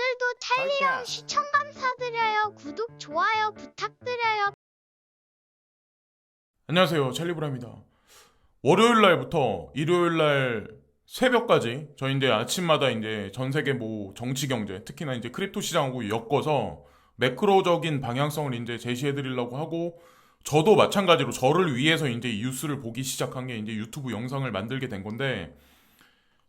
오늘도 찰리형 시청 감사드려요. 구독, 좋아요 부탁드려요. 안녕하세요, 찰리브라입니다. 월요일 날부터 일요일 날 새벽까지 저희 이제 아침마다 이제 전 세계 뭐 정치 경제, 특히나 이제 크립토 시장하고 엮어서 매크로적인 방향성을 이제 제시해 드리려고 하고, 저도 마찬가지로 저를 위해서 이제 이 뉴스를 보기 시작한 게 이제 유튜브 영상을 만들게 된 건데,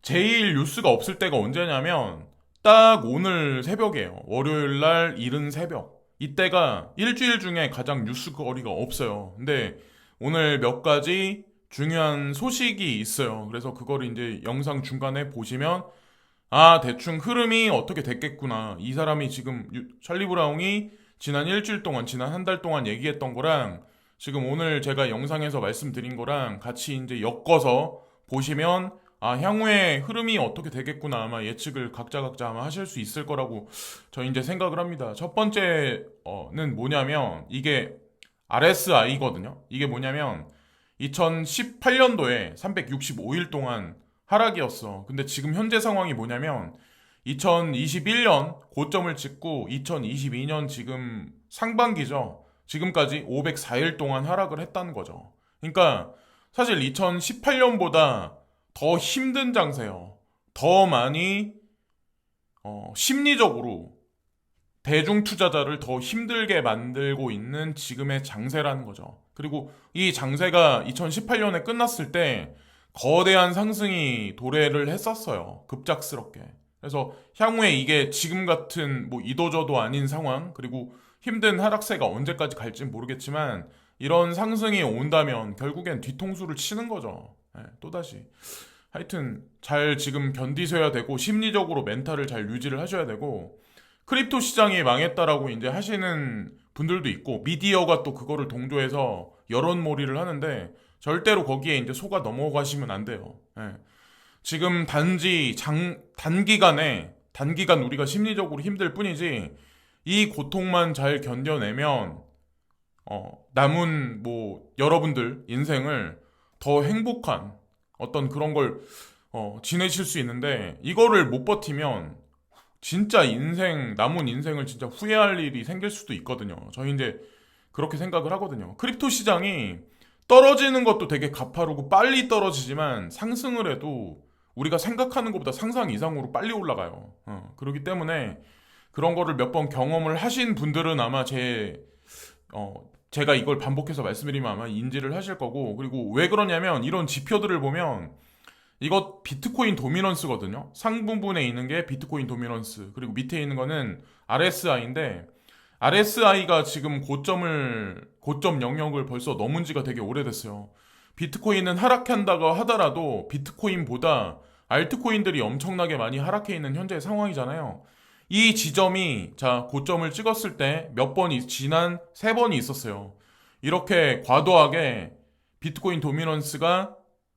제일 뉴스가 없을 때가 언제냐면 딱 오늘 새벽이에요. 월요일 날 이른 새벽. 이때가 일주일 중에 가장 뉴스거리가 없어요. 근데 오늘 몇 가지 중요한 소식이 있어요. 그래서 그거를 이제 영상 중간에 보시면, 아, 대충 흐름이 어떻게 됐겠구나. 이 사람이 지금 찰리 브라운이 지난 일주일 동안, 지난 한 달 동안 얘기했던 거랑 지금 오늘 제가 영상에서 말씀드린 거랑 같이 이제 엮어서 보시면, 아, 향후에 흐름이 어떻게 되겠구나. 아마 예측을 각자 아마 하실 수 있을 거라고 저 이제 생각을 합니다. 첫 번째는 뭐냐면, 이게 RSI거든요. 이게 뭐냐면 2018년도에 365일 동안 하락이었어. 근데 지금 현재 상황이 뭐냐면 2021년 고점을 찍고 2022년 지금 상반기죠. 지금까지 504일 동안 하락을 했다는 거죠. 그러니까 사실 2018년보다 더 힘든 장세요. 더 많이 심리적으로 대중 투자자를 더 힘들게 만들고 있는 지금의 장세라는 거죠. 그리고 이 장세가 2018년에 끝났을 때 거대한 상승이 도래를 했었어요. 급작스럽게. 그래서 향후에 이게 지금 같은 뭐 이도저도 아닌 상황, 그리고 힘든 하락세가 언제까지 갈진 모르겠지만 이런 상승이 온다면 결국엔 뒤통수를 치는 거죠. 네, 또다시. 하여튼 잘 지금 견디셔야 되고, 심리적으로 멘탈을 잘 유지를 하셔야 되고, 크립토 시장이 망했다라고 이제 하시는 분들도 있고, 미디어가 또 그거를 동조해서 여론몰이를 하는데 절대로 거기에 이제 속아 넘어가시면 안 돼요. 예. 지금 단기간 우리가 심리적으로 힘들 뿐이지, 이 고통만 잘 견뎌내면 남은 뭐 여러분들 인생을 더 행복한 어떤 그런 걸 지내실 수 있는데, 이거를 못 버티면 진짜 남은 인생을 진짜 후회할 일이 생길 수도 있거든요. 저희 이제 그렇게 생각을 하거든요. 크립토 시장이 떨어지는 것도 되게 가파르고 빨리 떨어지지만 상승을 해도 우리가 생각하는 것보다 상상 이상으로 빨리 올라가요. 그렇기 때문에 그런 거를 몇 번 경험을 하신 분들은 아마 제가 이걸 반복해서 말씀드리면 아마 인지를 하실 거고, 그리고 왜 그러냐면 이런 지표들을 보면 이거 비트코인 도미넌스거든요. 상부분에 있는 게 비트코인 도미넌스, 그리고 밑에 있는 거는 RSI인데, RSI가 지금 고점 영역을 벌써 넘은 지가 되게 오래됐어요. 비트코인은 하락한다고 하더라도 비트코인보다 알트코인들이 엄청나게 많이 하락해 있는 현재 상황이잖아요. 이 지점이 자 고점을 찍었을 때 몇 번이 지난 3번이 있었어요. 이렇게 과도하게 비트코인 도미넌스가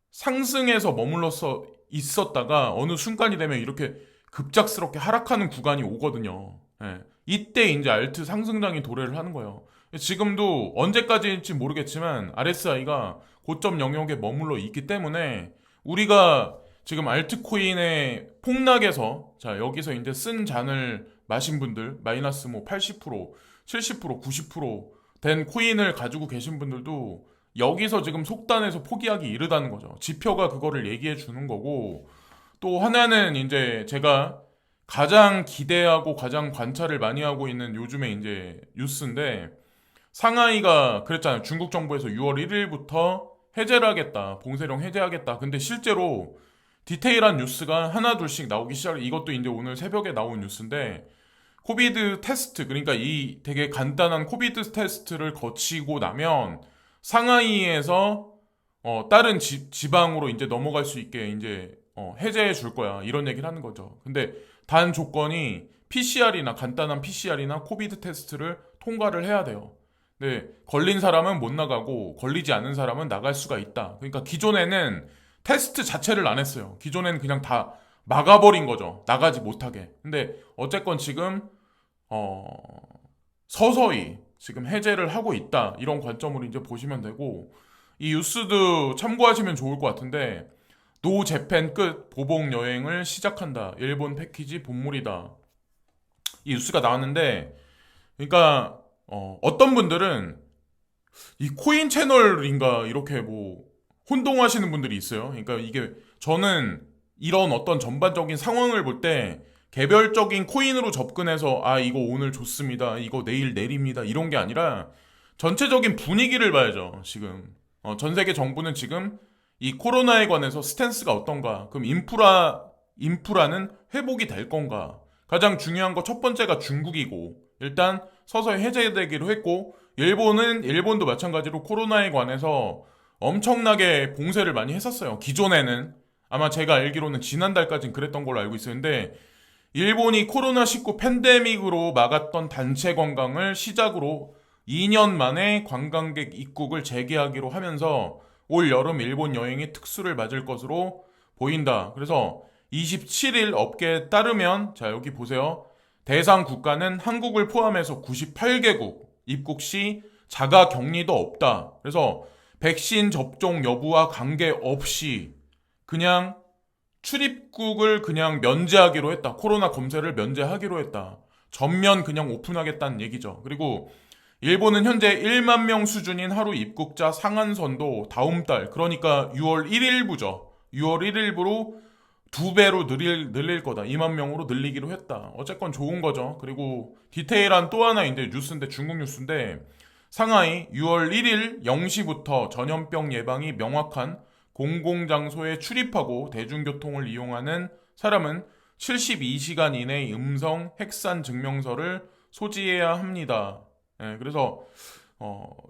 상승해서 머물러서 있었다가 어느 순간이 되면 이렇게 급작스럽게 하락하는 구간이 오거든요. 예. 이때 이제 알트 상승장이 도래를 하는 거예요. 지금도 언제까지일지 모르겠지만 RSI가 고점 영역에 머물러 있기 때문에 우리가 지금 알트코인의 폭락에서, 자 여기서 이제 쓴 잔을 마신 분들, 마이너스 뭐 80%, 70%, 90%된 코인을 가지고 계신 분들도 여기서 지금 속단해서 포기하기 이르다는 거죠. 지표가 그거를 얘기해 주는 거고, 또 하나는 이제 제가 가장 기대하고 가장 관찰을 많이 하고 있는 요즘에 이제 뉴스인데, 상하이가 그랬잖아요. 중국 정부에서 6월 1일부터 해제를 하겠다. 봉쇄령 해제하겠다. 근데 실제로 디테일한 뉴스가 하나 둘씩 나오기 시작해. 이것도 이제 오늘 새벽에 나온 뉴스인데, 코비드 테스트, 그러니까 이 되게 간단한 코비드 테스트를 거치고 나면 상하이에서 다른 지방으로 이제 넘어갈 수 있게 이제 해제해 줄 거야, 이런 얘기를 하는 거죠. 근데 단 조건이 PCR이나 간단한 PCR이나 코비드 테스트를 통과를 해야 돼요. 근데 걸린 사람은 못 나가고 걸리지 않은 사람은 나갈 수가 있다. 그러니까 기존에는 테스트 자체를 안 했어요. 기존에는 그냥 다 막아버린 거죠. 나가지 못하게. 근데 어쨌건 지금 어, 서서히 지금 해제를 하고 있다. 이런 관점으로 이제 보시면 되고, 이 뉴스도 참고하시면 좋을 것 같은데, 노 재팬 끝 보복 여행을 시작한다. 일본 패키지 본물이다. 이 뉴스가 나왔는데, 그러니까 어떤 분들은 이 코인 채널인가 이렇게 뭐 혼동하시는 분들이 있어요. 그러니까 이게 저는 이런 어떤 전반적인 상황을 볼 때 개별적인 코인으로 접근해서 아 이거 오늘 좋습니다. 이거 내일 내립니다. 이런 게 아니라 전체적인 분위기를 봐야죠. 지금 전 세계 정부는 지금 이 코로나에 관해서 스탠스가 어떤가? 그럼 인프라는 회복이 될 건가? 가장 중요한 거 첫 번째가 중국이고 일단 서서히 해제되기로 했고 일본도 마찬가지로 코로나에 관해서 엄청나게 봉쇄를 많이 했었어요. 기존에는 아마 제가 알기로는 지난달까진 그랬던 걸로 알고 있었는데 일본이 코로나19 팬데믹으로 막았던 단체 관광을 시작으로 2년 만에 관광객 입국을 재개하기로 하면서 올 여름 일본 여행이 특수를 맞을 것으로 보인다. 그래서 27일 업계에 따르면 자 여기 보세요. 대상 국가는 한국을 포함해서 98개국, 입국 시 자가 격리도 없다. 그래서 백신 접종 여부와 관계없이 그냥 출입국을 그냥 면제하기로 했다. 코로나 검사를 면제하기로 했다. 전면 그냥 오픈하겠다는 얘기죠. 그리고 일본은 현재 1만 명 수준인 하루 입국자 상한선도 다음 달, 그러니까 6월 1일부죠. 6월 1일부로 2배로 늘릴 거다. 2만 명으로 늘리기로 했다. 어쨌건 좋은 거죠. 그리고 디테일한 또 하나인데 뉴스인데 중국 뉴스인데 상하이 6월 1일 0시부터 전염병 예방이 명확한 공공장소에 출입하고 대중교통을 이용하는 사람은 72시간 이내 음성 핵산 증명서를 소지해야 합니다. 그래서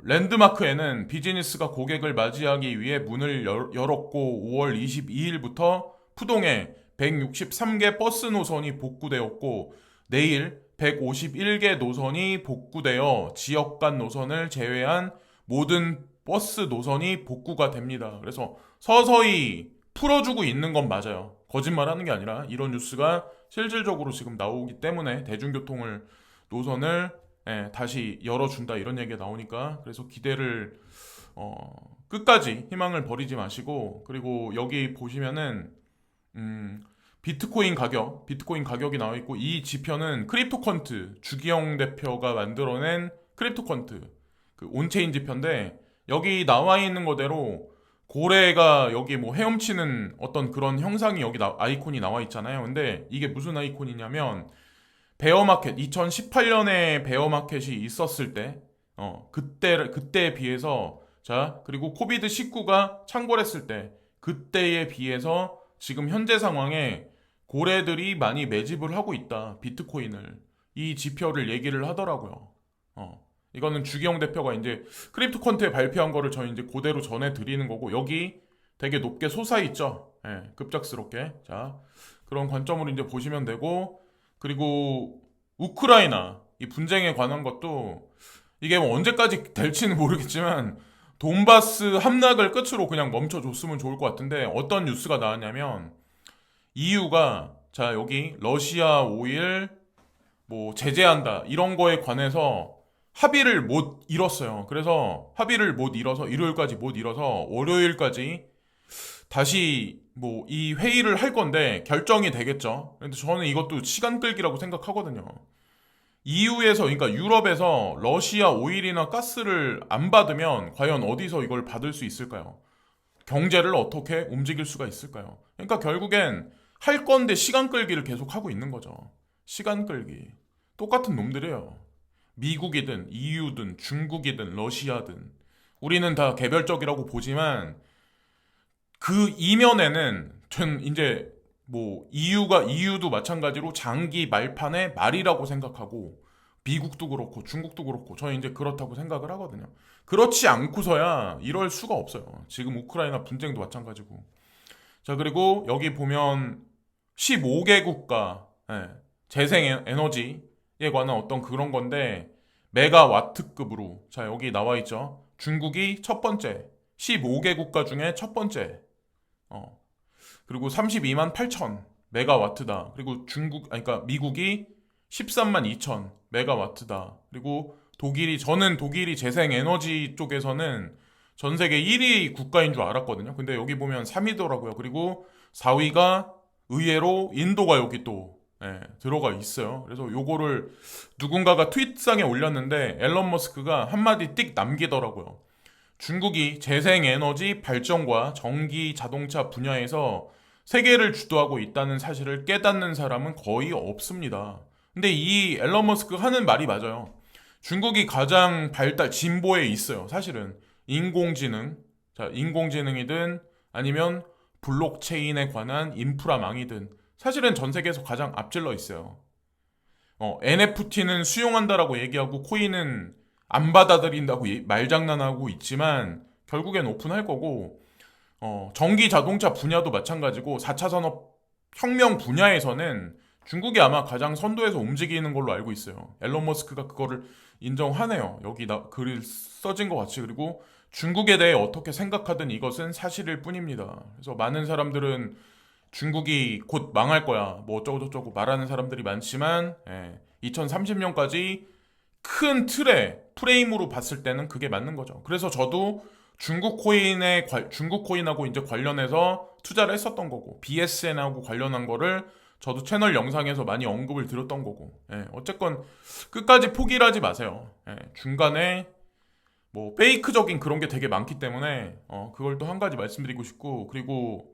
랜드마크에는 비즈니스가 고객을 맞이하기 위해 문을 열었고 5월 22일부터 푸동에 163개 버스 노선이 복구되었고 내일 151개 노선이 복구되어 지역 간 노선을 제외한 모든 버스 노선이 복구가 됩니다. 그래서 서서히 풀어주고 있는 건 맞아요. 거짓말하는 게 아니라 이런 뉴스가 실질적으로 지금 나오기 때문에 대중교통을 노선을 다시 열어준다 이런 얘기가 나오니까 그래서 기대를 끝까지 희망을 버리지 마시고 그리고 여기 보시면은 비트코인 가격이 나와 있고 이 지표는 크립토컨트 주기영 대표가 만들어낸 크립토컨트 그 온체인 지표인데 여기 나와 있는 거대로 고래가 여기 뭐 헤엄치는 어떤 그런 형상이 여기 아이콘이 나와 있잖아요. 근데 이게 무슨 아이콘이냐면 베어마켓 2018년에 베어마켓이 있었을 때 그때에 비해서 자 그리고 코비드 19가 창궐했을 때 그때에 비해서 지금 현재 상황에 고래들이 많이 매집을 하고 있다. 비트코인을. 이 지표를 얘기를 하더라고요. 이거는 주기영 대표가 이제 크립토 컨트에 발표한 거를 저희 이제 그대로 전해드리는 거고, 여기 되게 높게 솟아있죠. 급작스럽게. 자, 그런 관점으로 이제 보시면 되고, 그리고 우크라이나, 이 분쟁에 관한 것도 이게 뭐 언제까지 될지는 모르겠지만, 돈바스 함락을 끝으로 그냥 멈춰줬으면 좋을 것 같은데 어떤 뉴스가 나왔냐면 EU가 자 여기 러시아 오일 뭐 제재한다 이런 거에 관해서 합의를 못 이뤘어요. 그래서 합의를 못 이뤄서 일요일까지 못 이뤄서 월요일까지 다시 뭐 이 회의를 할 건데 결정이 되겠죠. 근데 저는 이것도 시간 끌기라고 생각하거든요. EU에서 그러니까 유럽에서 러시아 오일이나 가스를 안 받으면 과연 어디서 이걸 받을 수 있을까요? 경제를 어떻게 움직일 수가 있을까요? 그러니까 결국엔 할 건데 시간 끌기를 계속 하고 있는 거죠. 시간 끌기. 똑같은 놈들이에요. 미국이든 EU든 중국이든 러시아든 우리는 다 개별적이라고 보지만 그 이면에는 전 이제 뭐 EU도 마찬가지로 장기 말판의 말이라고 생각하고 미국도 그렇고 중국도 그렇고 저는 이제 그렇다고 생각을 하거든요. 그렇지 않고서야 이럴 수가 없어요. 지금 우크라이나 분쟁도 마찬가지고. 자 그리고 여기 보면 15개 국가 재생 에너지에 관한 어떤 그런 건데 메가와트급으로 자 여기 나와 있죠. 중국이 첫 번째 15개 국가 중에 첫 번째 그리고 32만 8천 메가와트다. 그리고 그러니까 미국이 13만 2천 메가와트다. 그리고 저는 독일이 재생에너지 쪽에서는 전 세계 1위 국가인 줄 알았거든요. 근데 여기 보면 3위더라고요. 그리고 4위가 의외로 인도가 여기 또 들어가 있어요. 그래서 요거를 누군가가 트윗상에 올렸는데 앨런 머스크가 한마디 띡 남기더라고요. 중국이 재생에너지 발전과 전기 자동차 분야에서 세계를 주도하고 있다는 사실을 깨닫는 사람은 거의 없습니다. 근데 이 앨런 머스크 하는 말이 맞아요. 중국이 가장 진보에 있어요. 사실은 인공지능, 자, 인공지능이든 아니면 블록체인에 관한 인프라망이든 사실은 전 세계에서 가장 앞질러 있어요. NFT는 수용한다라고 얘기하고 코인은 안 받아들인다고 말장난하고 있지만 결국엔 오픈할 거고, 전기 자동차 분야도 마찬가지고 4차 산업 혁명 분야에서는 중국이 아마 가장 선도에서 움직이는 걸로 알고 있어요. 앨런 머스크가 그거를 인정하네요. 여기 글이 써진 것 같이. 그리고 중국에 대해 어떻게 생각하든 이것은 사실일 뿐입니다. 그래서 많은 사람들은 중국이 곧 망할 거야, 뭐 어쩌고저쩌고 말하는 사람들이 많지만 2030년까지 큰 틀의 프레임으로 봤을 때는 그게 맞는 거죠. 그래서 저도 중국 코인하고 이제 관련해서 투자를 했었던 거고, BSN하고 관련한 거를 저도 채널 영상에서 많이 언급을 드렸던 거고, 어쨌건 끝까지 포기를 하지 마세요. 중간에 뭐 페이크적인 그런 게 되게 많기 때문에 그걸 또 한 가지 말씀드리고 싶고, 그리고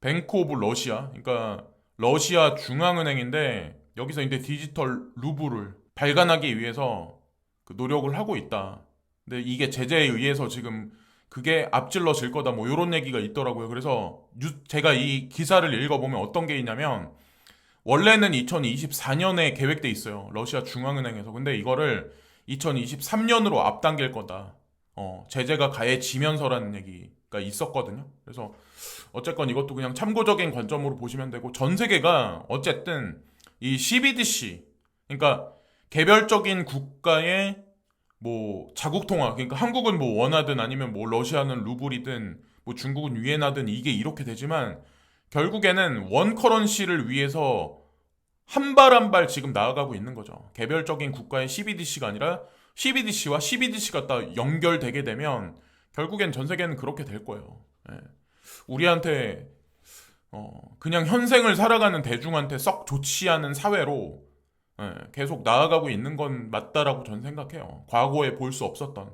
뱅크 오브 러시아, 그러니까 러시아 중앙은행인데 여기서 이제 디지털 루블을 발간하기 위해서 그 노력을 하고 있다. 근데 이게 제재에 의해서 지금 그게 앞질러질 거다, 뭐 이런 얘기가 있더라고요. 그래서 제가 이 기사를 읽어보면 어떤 게 있냐면, 원래는 2024년에 계획돼 있어요, 러시아 중앙은행에서. 근데 이거를 2023년으로 앞당길 거다. 제재가 가해지면서라는 얘기가 있었거든요. 그래서 어쨌건 이것도 그냥 참고적인 관점으로 보시면 되고, 전 세계가 어쨌든 이 CBDC, 그러니까 개별적인 국가의 뭐 자국 통화, 그러니까 한국은 뭐 원화든 아니면 뭐 러시아는 루블이든 뭐 중국은 위엔화든 이게 이렇게 되지만, 결국에는 원 커런시를 위해서 한 발 한 발 지금 나아가고 있는 거죠. 개별적인 국가의 CBDC가 아니라 CBDC와 CBDC가 딱 연결되게 되면 결국엔 전 세계는 그렇게 될 거예요. 우리한테 그냥 현생을 살아가는 대중한테 썩 좋지 않은 사회로 계속 나아가고 있는 건 맞다라고 저는 생각해요. 과거에 볼 수 없었던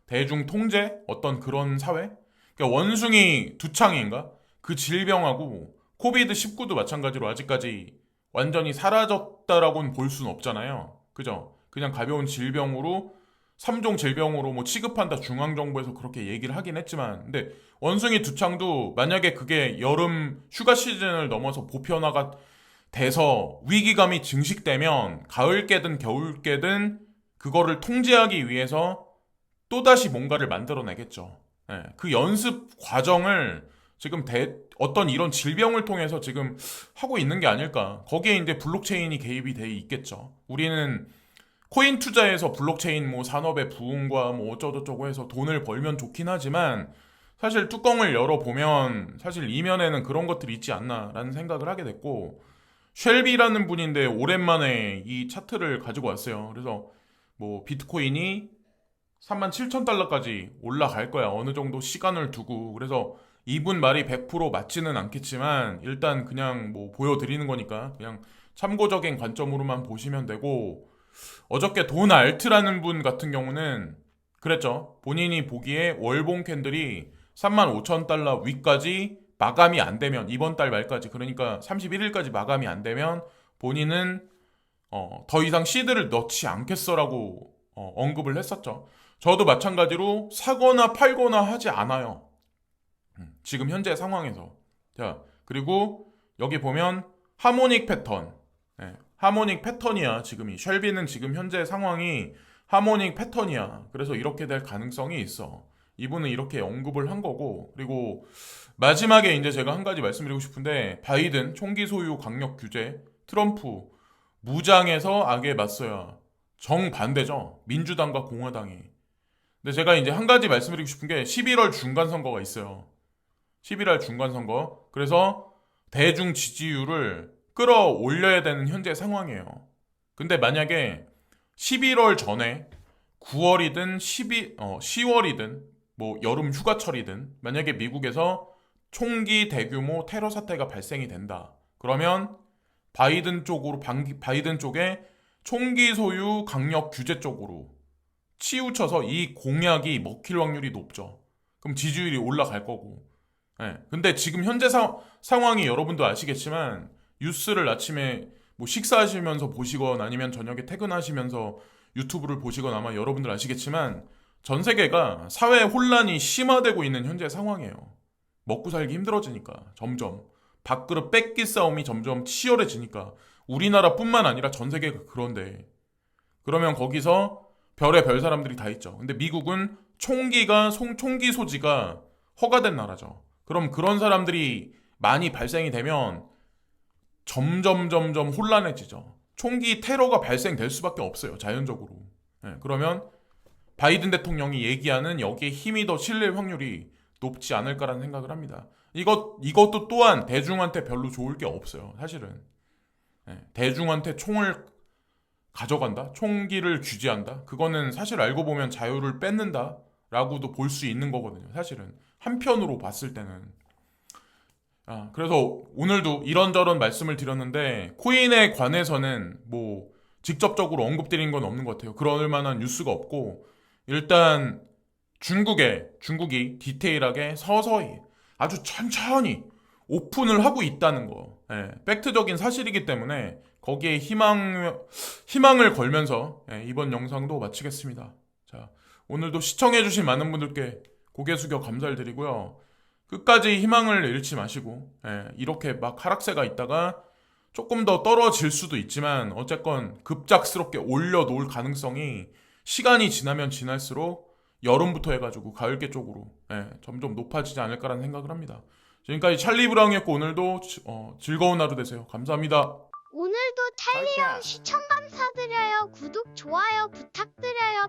대중 통제, 어떤 그런 사회? 그러니까 원숭이 두창인가? 그 질병하고 코비드19도 마찬가지로 아직까지 완전히 사라졌다라고는 볼 수는 없잖아요. 그죠? 그냥 가벼운 질병으로, 3종 질병으로 뭐 취급한다, 중앙정부에서 그렇게 얘기를 하긴 했지만, 근데 원숭이 두창도 만약에 그게 여름 휴가 시즌을 넘어서 보편화가 돼서 위기감이 증식되면 가을 깨든 겨울 깨든 그거를 통제하기 위해서 또다시 뭔가를 만들어내겠죠. 그 연습 과정을 지금 어떤 이런 질병을 통해서 지금 하고 있는 게 아닐까. 거기에 이제 블록체인이 개입이 돼 있겠죠. 우리는 코인 투자해서 블록체인 뭐 산업의 부흥과 뭐 어쩌고저쩌고 해서 돈을 벌면 좋긴 하지만, 사실 뚜껑을 열어보면 사실 이면에는 그런 것들이 있지 않나라는 생각을 하게 됐고, 쉘비라는 분인데 오랜만에 이 차트를 가지고 왔어요. 그래서 뭐 비트코인이 37,000달러까지 올라갈 거야, 어느 정도 시간을 두고. 그래서 이분 말이 100% 맞지는 않겠지만 일단 그냥 뭐 보여드리는 거니까 그냥 참고적인 관점으로만 보시면 되고, 어저께 돈 알트라는 분 같은 경우는 그랬죠. 본인이 보기에 월봉 캔들이 35,000달러 위까지 마감이 안 되면, 이번 달 말까지, 그러니까 31일까지 마감이 안 되면 본인은 더 이상 시드를 넣지 않겠어라고 언급을 했었죠. 저도 마찬가지로 사거나 팔거나 하지 않아요. 지금 현재 상황에서. 자, 그리고 여기 보면 하모닉 패턴. 하모닉 패턴이야. 지금이 쉘비는 지금 현재 상황이 하모닉 패턴이야. 그래서 이렇게 될 가능성이 있어. 이분은 이렇게 언급을 한 거고, 그리고 마지막에 이제 제가 한 가지 말씀드리고 싶은데, 바이든 총기 소유 강력 규제, 트럼프 무장해서 악에 맞서야, 정반대죠. 민주당과 공화당이. 근데 제가 이제 한 가지 말씀드리고 싶은 게 11월 중간 선거가 있어요. 11월 중간 선거. 그래서 대중 지지율을 끌어올려야 되는 현재 상황이에요. 근데 만약에 11월 전에 9월이든 10월이든 뭐 여름 휴가철이든 만약에 미국에서 총기 대규모 테러 사태가 발생이 된다. 그러면 바이든 쪽으로 바이든 쪽에 총기 소유 강력 규제 쪽으로 치우쳐서 이 공약이 먹힐 확률이 높죠. 그럼 지지율이 올라갈 거고. 예. 근데 지금 현재 상황이 여러분도 아시겠지만 뉴스를 아침에 뭐 식사하시면서 보시건 아니면 저녁에 퇴근하시면서 유튜브를 보시건 아마 여러분들 아시겠지만 전 세계가 사회 혼란이 심화되고 있는 현재 상황이에요. 먹고 살기 힘들어지니까 점점 밥그릇 뺏기 싸움이 점점 치열해지니까 우리나라뿐만 아니라 전 세계가 그런데 그러면 거기서 별의 별 사람들이 다 있죠. 근데 미국은 총기 소지가 허가된 나라죠. 그럼 그런 사람들이 많이 발생이 되면 점점 혼란해지죠. 총기 테러가 발생될 수밖에 없어요. 자연적으로. 예, 그러면 바이든 대통령이 얘기하는 여기에 힘이 더 실릴 확률이 높지 않을까라는 생각을 합니다. 이것도 또한 대중한테 별로 좋을 게 없어요. 사실은. 예, 대중한테 총을 가져간다? 총기를 규제한다? 그거는 사실 알고 보면 자유를 뺏는다? 라고도 볼 수 있는 거거든요. 사실은. 한편으로 봤을 때는. 그래서 오늘도 이런저런 말씀을 드렸는데 코인에 관해서는 뭐 직접적으로 언급드린 건 없는 것 같아요. 그럴 만한 뉴스가 없고 일단 중국이 디테일하게 서서히 아주 천천히 오픈을 하고 있다는 거. 예, 팩트적인 사실이기 때문에 거기에 희망을 걸면서 이번 영상도 마치겠습니다. 자, 오늘도 시청해주신 많은 분들께 고개 숙여 감사를 드리고요. 끝까지 희망을 잃지 마시고 이렇게 막 하락세가 있다가 조금 더 떨어질 수도 있지만 어쨌건 급작스럽게 올려놓을 가능성이 시간이 지나면 지날수록 여름부터 해가지고 가을께 쪽으로 점점 높아지지 않을까라는 생각을 합니다. 지금까지 찰리 브라운이었고 오늘도 즐거운 하루 되세요. 감사합니다. 오늘도 찰리형 시청 감사드려요. 구독, 좋아요 부탁드려요.